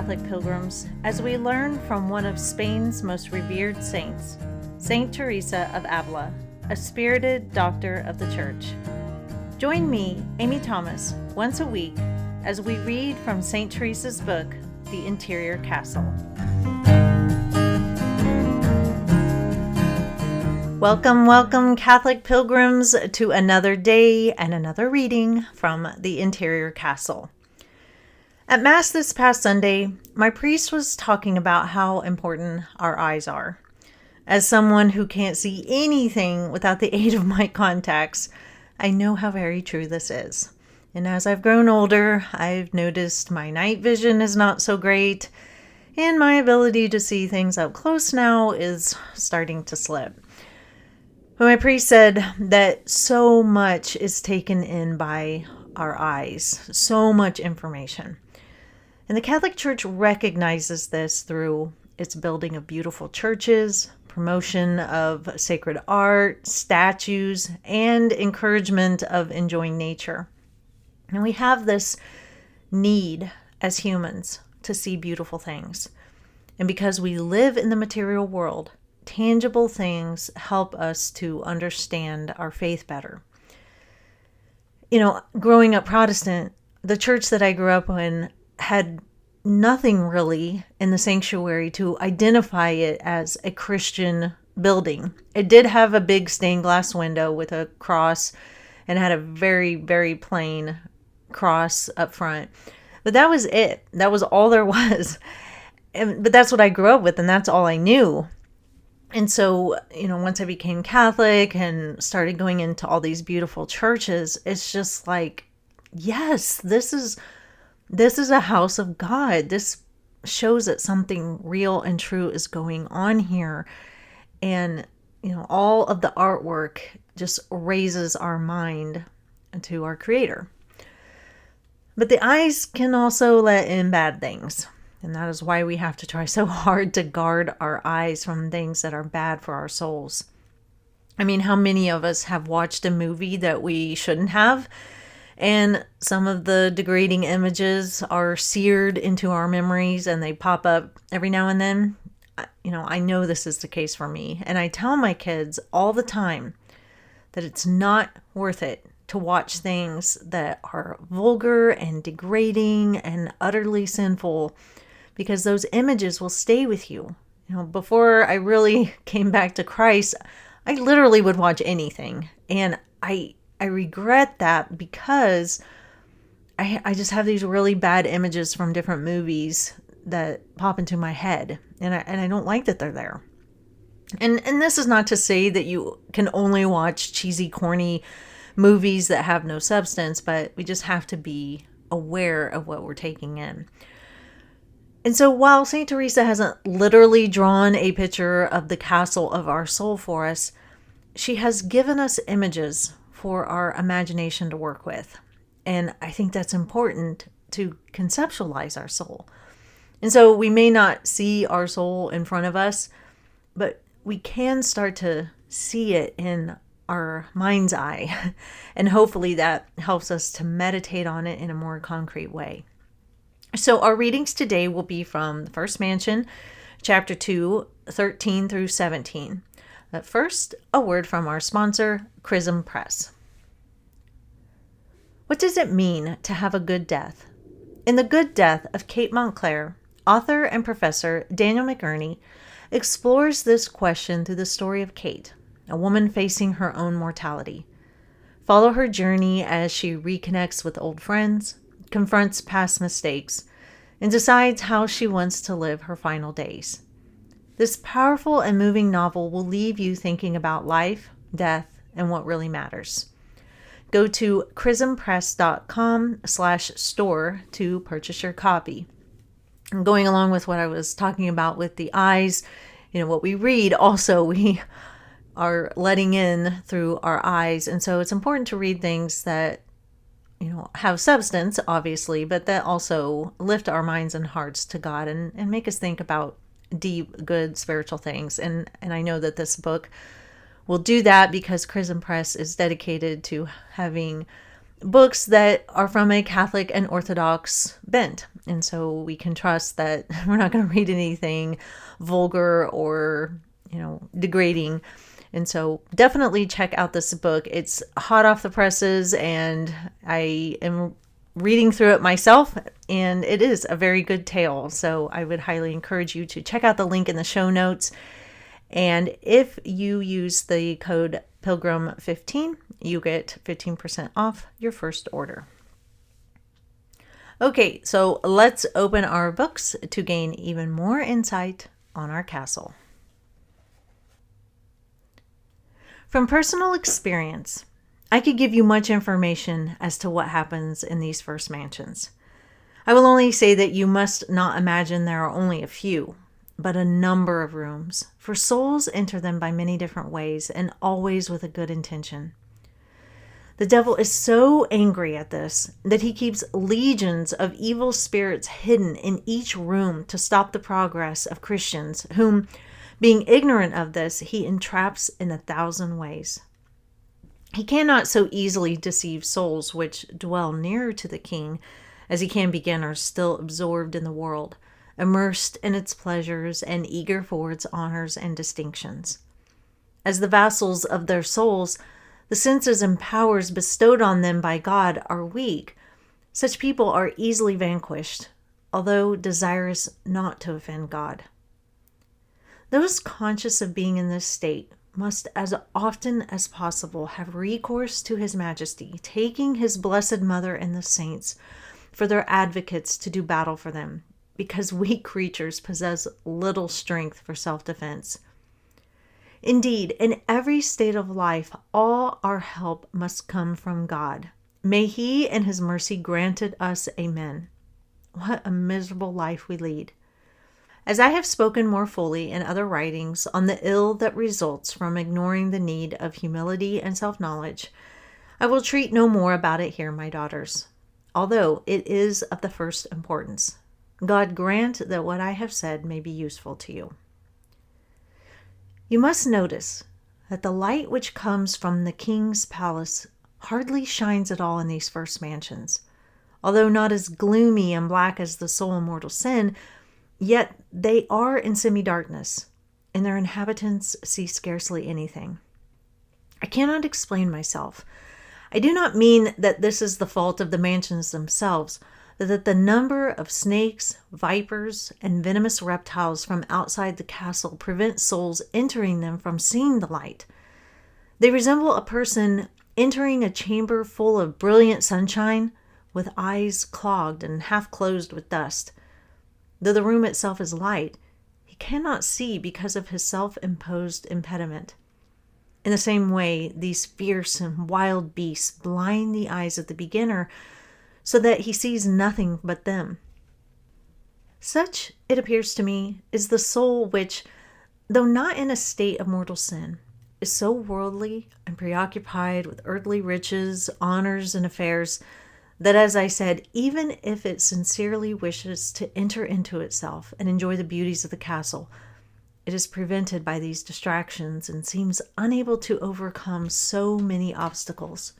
Catholic pilgrims, as we learn from one of Spain's most revered saints, Saint Teresa of Avila, a spirited doctor of the Church. Join me, Amy Thomas, once a week as we read from Saint Teresa's book, The Interior Castle. Welcome, Catholic pilgrims, to another day and another reading from The Interior Castle. At Mass this past Sunday, my priest was talking about how important our eyes are. As someone who can't see anything without the aid of my contacts, I know how very true this is. And as I've grown older, I've noticed my night vision is not so great, and my ability to see things up close now is starting to slip. But my priest said that so much is taken in by our eyes, so much information. And the Catholic Church recognizes this through its building of beautiful churches, promotion of sacred art, statues, and encouragement of enjoying nature. And we have this need as humans to see beautiful things. And because we live in the material world, tangible things help us to understand our faith better. Growing up Protestant, the church that I grew up in had nothing really in the sanctuary to identify it as a Christian building. It did have a big stained glass window with a cross and had a very, very plain cross up front. But that was it. That was all there was. But that's what I grew up with, and that's all I knew. And so, once I became Catholic and started going into all these beautiful churches, it's just like, yes, this is a house of God. This shows that something real and true is going on here. And, all of the artwork just raises our mind to our Creator. But the eyes can also let in bad things. And that is why we have to try so hard to guard our eyes from things that are bad for our souls. I mean, how many of us have watched a movie that we shouldn't have? And some of the degrading images are seared into our memories and they pop up every now and then. I know this is the case for me. And I tell my kids all the time that it's not worth it to watch things that are vulgar and degrading and utterly sinful, because those images will stay with you. Before I really came back to Christ, I literally would watch anything. And I regret that because I just have these really bad images from different movies that pop into my head. And I don't like that they're there. And this is not to say that you can only watch cheesy, corny movies that have no substance, but we just have to be aware of what we're taking in. And so while St. Teresa hasn't literally drawn a picture of the castle of our soul for us, she has given us images for our imagination to work with. And I think that's important to conceptualize our soul. And so we may not see our soul in front of us, but we can start to see it in our mind's eye. And hopefully that helps us to meditate on it in a more concrete way. So our readings today will be from the First Mansion, chapter 2, 13 through 17. But first, a word from our sponsor, Chrism Press. What does it mean to have a good death? In The Good Death of Kate Montclair, author and professor Daniel McGurney explores this question through the story of Kate, a woman facing her own mortality. Follow her journey as she reconnects with old friends, confronts past mistakes, and decides how she wants to live her final days. This powerful and moving novel will leave you thinking about life, death, and what really matters. Go to chrismpress.com/store to purchase your copy. And going along with what I was talking about with the eyes, what we read also we are letting in through our eyes. And so it's important to read things that have substance, obviously, but that also lift our minds and hearts to God and make us think about deep, good spiritual things. And I know that this book will do that because Chrism Press is dedicated to having books that are from a Catholic and Orthodox bent. And so we can trust that we're not going to read anything vulgar or, degrading. And so definitely check out this book. It's hot off the presses, and I am reading through it myself, and it is a very good tale. So I would highly encourage you to check out the link in the show notes. And if you use the code Pilgrim15, you get 15% off your first order. Okay, so let's open our books to gain even more insight on our castle. From personal experience, I could give you much information as to what happens in these first mansions. I will only say that you must not imagine there are only a few, but a number of rooms, for souls enter them by many different ways and always with a good intention. The devil is so angry at this that he keeps legions of evil spirits hidden in each room to stop the progress of Christians, whom, being ignorant of this, he entraps in 1,000 ways. He cannot so easily deceive souls which dwell nearer to the king as he can beginners still absorbed in the world, immersed in its pleasures and eager for its honors and distinctions. As the vassals of their souls, the senses and powers bestowed on them by God are weak. Such people are easily vanquished, although desirous not to offend God. Those conscious of being in this state must as often as possible have recourse to His Majesty, taking His Blessed Mother and the saints for their advocates to do battle for them, because weak creatures possess little strength for self-defense. Indeed, in every state of life, all our help must come from God. May He in His mercy grant it us. Amen. What a miserable life we lead. As I have spoken more fully in other writings on the ill that results from ignoring the need of humility and self-knowledge, I will treat no more about it here, my daughters, although it is of the first importance. God grant that what I have said may be useful to you. You must notice that the light which comes from the king's palace hardly shines at all in these first mansions. Although not as gloomy and black as the soul in mortal sin, yet they are in semi-darkness, and their inhabitants see scarcely anything. I cannot explain myself. I do not mean that this is the fault of the mansions themselves, but that the number of snakes, vipers, and venomous reptiles from outside the castle prevent souls entering them from seeing the light. They resemble a person entering a chamber full of brilliant sunshine, with eyes clogged and half closed with dust. Though the room itself is light, he cannot see because of his self-imposed impediment. In the same way, these fierce and wild beasts blind the eyes of the beginner so that he sees nothing but them. Such, it appears to me, is the soul which, though not in a state of mortal sin, is so worldly and preoccupied with earthly riches, honors, and affairs, that, as I said, even if it sincerely wishes to enter into itself and enjoy the beauties of the castle, it is prevented by these distractions and seems unable to overcome so many obstacles.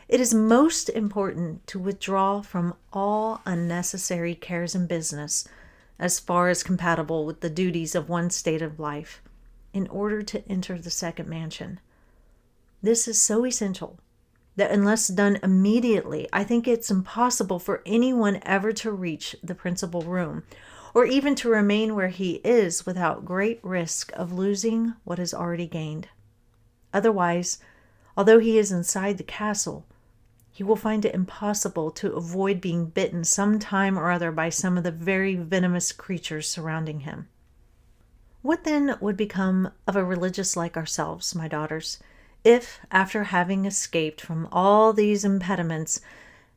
It is most important to withdraw from all unnecessary cares and business, as far as compatible with the duties of one state of life, in order to enter the second mansion. This is so essential that unless done immediately, I think it's impossible for anyone ever to reach the principal room, or even to remain where he is without great risk of losing what is already gained. Otherwise, although he is inside the castle, he will find it impossible to avoid being bitten some time or other by some of the very venomous creatures surrounding him. What then would become of a religious like ourselves, my daughters, if, after having escaped from all these impediments,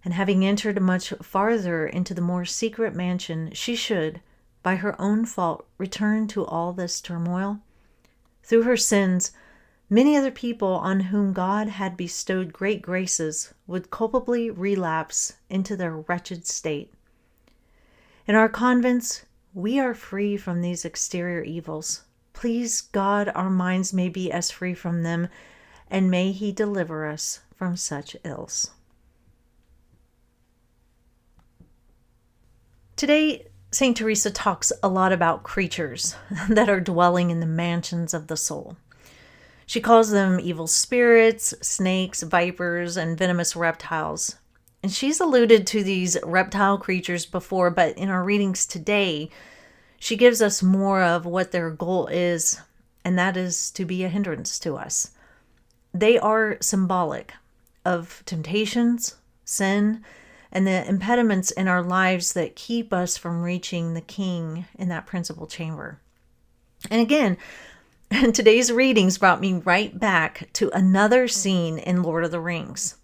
and having entered much farther into the more secret mansion, she should, by her own fault, return to all this turmoil? Through her sins, many other people on whom God had bestowed great graces would culpably relapse into their wretched state. In our convents, we are free from these exterior evils. Please God, our minds may be as free from them, and may He deliver us from such ills. Today, St. Teresa talks a lot about creatures that are dwelling in the mansions of the soul. She calls them evil spirits, snakes, vipers, and venomous reptiles. And she's alluded to these reptile creatures before, but in our readings today, she gives us more of what their goal is, and that is to be a hindrance to us. They are symbolic of temptations, sin, and the impediments in our lives that keep us from reaching the King in that principal chamber. And again, today's readings brought me right back to another scene in Lord of the Rings.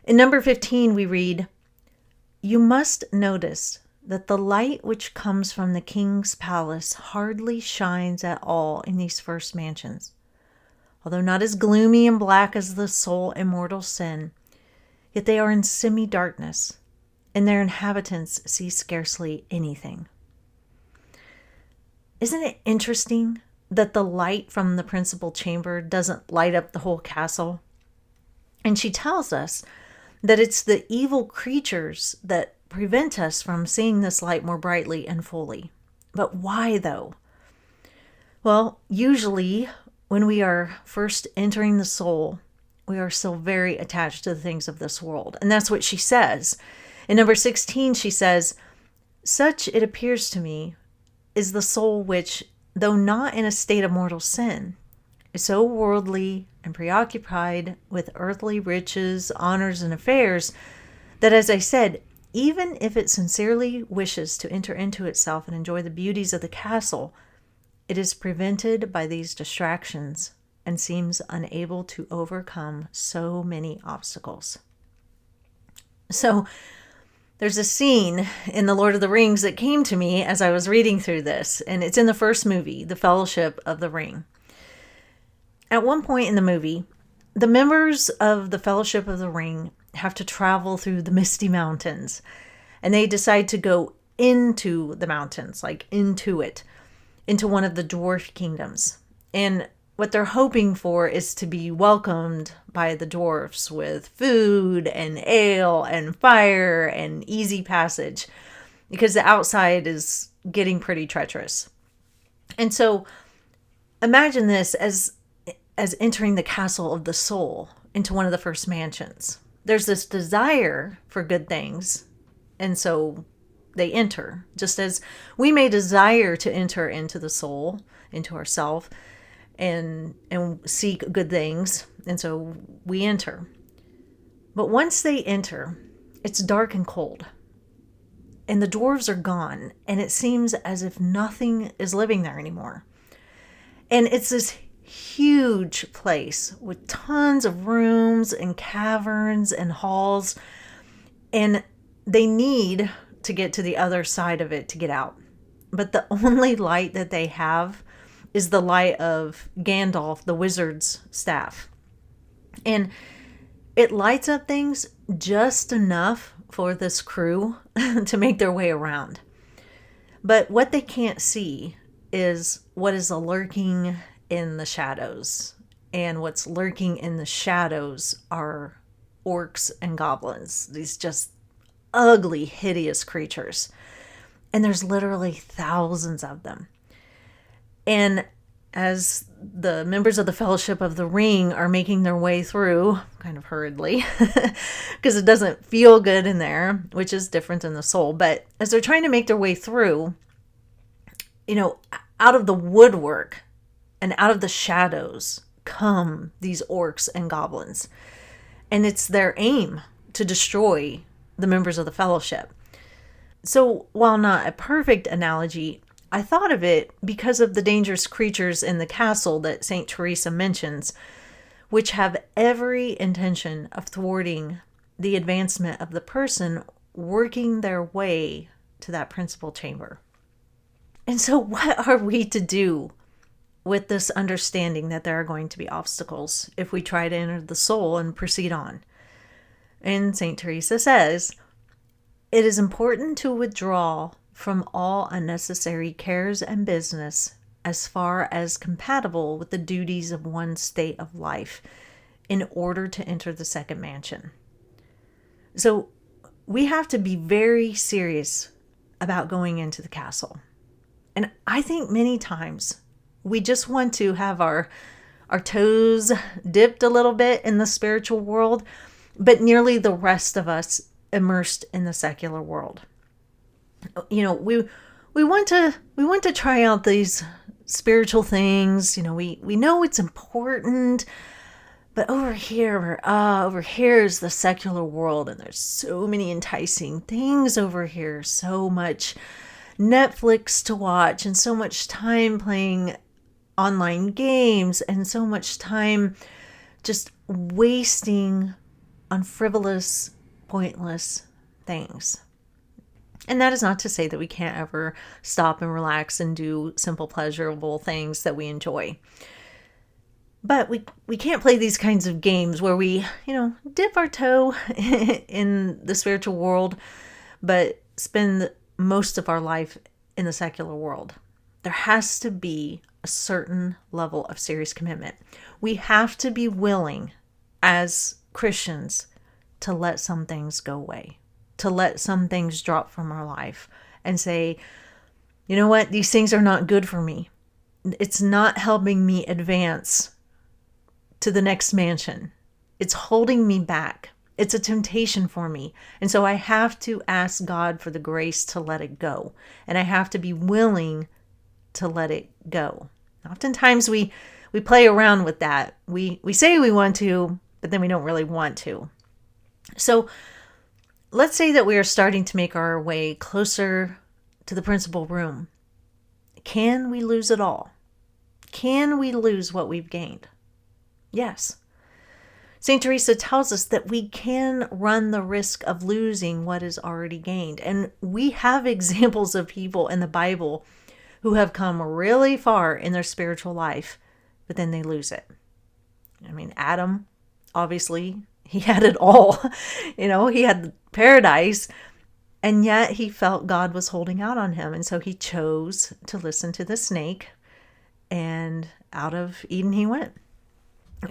In number 15, we read, "You must notice that the light which comes from the king's palace hardly shines at all in these first mansions. Although not as gloomy and black as the soul and mortal sin, yet they are in semi-darkness, and their inhabitants see scarcely anything." Isn't it interesting that the light from the principal chamber doesn't light up the whole castle? And she tells us that it's the evil creatures that prevent us from seeing this light more brightly and fully. But why, though? Well, usually when we are first entering the soul, we are still very attached to the things of this world. And that's what she says. In number 16, she says, "Such, it appears to me, is the soul which, though not in a state of mortal sin, is so worldly and preoccupied with earthly riches, honors, and affairs, that, as I said, even if it sincerely wishes to enter into itself and enjoy the beauties of the castle, it is prevented by these distractions and seems unable to overcome so many obstacles." So there's a scene in The Lord of the Rings that came to me as I was reading through this, and it's in the first movie, The Fellowship of the Ring. At one point in the movie, the members of the Fellowship of the Ring have to travel through the Misty Mountains, and they decide to go into the mountains, like into one of the dwarf kingdoms. And what they're hoping for is to be welcomed by the dwarfs with food and ale and fire and easy passage, because the outside is getting pretty treacherous. And so imagine this as entering the castle of the soul into one of the first mansions. There's this desire for good things, and so they enter, just as we may desire to enter into the soul, into ourself, and seek good things, and so we enter. But once they enter, it's dark and cold, and the dwarves are gone, and it seems as if nothing is living there anymore. And it's this huge place with tons of rooms and caverns and halls, and they need to get to the other side of it to get out. But the only light that they have is the light of Gandalf, the wizard's staff. And it lights up things just enough for this crew to make their way around. But what they can't see is what is lurking in the shadows. And what's lurking in the shadows are orcs and goblins. These just ugly, hideous creatures. And there's literally thousands of them. And as the members of the Fellowship of the Ring are making their way through, kind of hurriedly, because it doesn't feel good in there, which is different in the soul, but as they're trying to make their way through, out of the woodwork and out of the shadows come these orcs and goblins. And it's their aim to destroy the members of the Fellowship. So while not a perfect analogy, I thought of it because of the dangerous creatures in the castle that St. Teresa mentions, which have every intention of thwarting the advancement of the person working their way to that principal chamber. And so what are we to do with this understanding that there are going to be obstacles if we try to enter the soul and proceed on? And St. Teresa says, "It is important to withdraw from all unnecessary cares and business as far as compatible with the duties of one's state of life in order to enter the second mansion." So we have to be very serious about going into the castle. And I think many times we just want to have our toes dipped a little bit in the spiritual world, but nearly the rest of us immersed in the secular world. We want to try out these spiritual things. We know it's important, but over here is the secular world, and there's so many enticing things over here, so much Netflix to watch, and so much time playing online games, and so much time just wasting on frivolous, pointless things. And that is not to say that we can't ever stop and relax and do simple, pleasurable things that we enjoy. But we can't play these kinds of games where we, dip our toe in the spiritual world, but spend most of our life in the secular world. There has to be a certain level of serious commitment. We have to be willing as Christians to let some things go away, to let some things drop from our life and say, you know what, these things are not good for me. It's not helping me advance to the next mansion. It's holding me back. It's a temptation for me. And so I have to ask God for the grace to let it go. And I have to be willing to let it go. Oftentimes we play around with that. We say we want to, but then we don't really want to. So let's say that we are starting to make our way closer to the principal room. Can we lose it all? Can we lose what we've gained? Yes. St. Teresa tells us that we can run the risk of losing what is already gained. And we have examples of people in the Bible who have come really far in their spiritual life, but then they lose it. Adam, obviously, he had it all. He had paradise, and yet he felt God was holding out on him. And so he chose to listen to the snake, and out of Eden he went.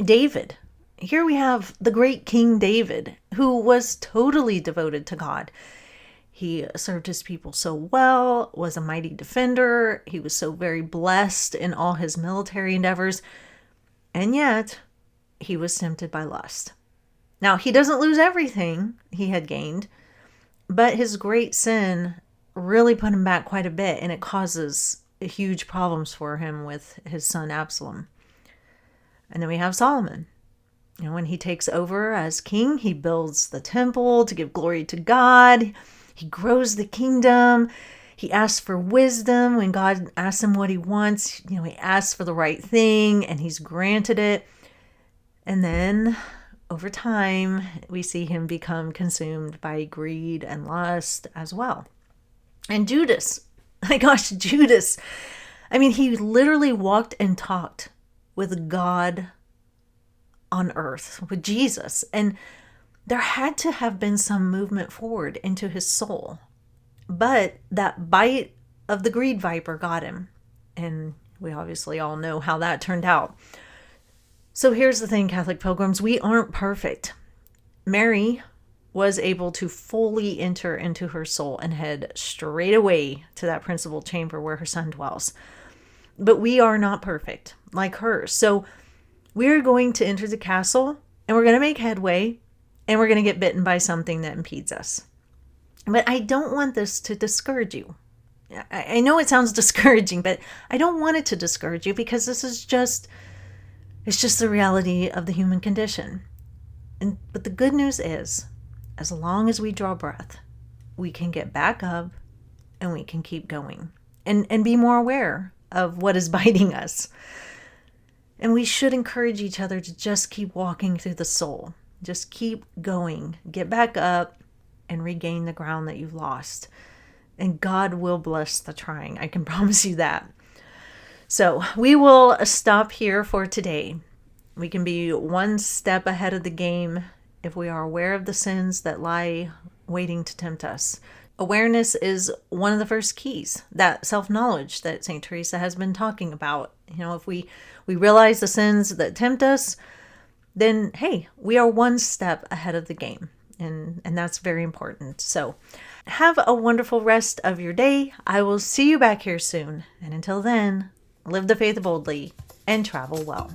David. Here we have the great King David, who was totally devoted to God. He served his people so well, was a mighty defender. He was so very blessed in all his military endeavors. And yet, he was tempted by lust. Now, he doesn't lose everything he had gained, but his great sin really put him back quite a bit, and it causes huge problems for him with his son Absalom. And then we have Solomon. When he takes over as king, he builds the temple to give glory to God. He grows the kingdom. He asks for wisdom. When God asks him what he wants, he asks for the right thing, and he's granted it. And then over time, we see him become consumed by greed and lust as well. And Judas, my gosh, Judas. He literally walked and talked with God on earth, with Jesus. And there had to have been some movement forward into his soul. But that bite of the greed viper got him. And we obviously all know how that turned out. So here's the thing, Catholic pilgrims, we aren't perfect. Mary was able to fully enter into her soul and head straight away to that principal chamber where her son dwells. But we are not perfect like her. So we're going to enter the castle, and we're going to make headway, and we're going to get bitten by something that impedes us. But I don't want this to discourage you. I know it sounds discouraging, but I don't want it to discourage you, because this is it's just the reality of the human condition. But the good news is, as long as we draw breath, we can get back up and we can keep going and be more aware of what is biting us. And we should encourage each other to just keep walking through the soul. Just keep going, get back up, and regain the ground that you've lost. And God will bless the trying. I can promise you that. So we will stop here for today. We can be one step ahead of the game if we are aware of the sins that lie waiting to tempt us. Awareness is one of the first keys, that self-knowledge that St. Teresa has been talking about. If we realize the sins that tempt us, then, hey, we are one step ahead of the game. And that's very important. So Have a wonderful rest of your day. I will see you back here soon. And until then, live the faith boldly and travel well.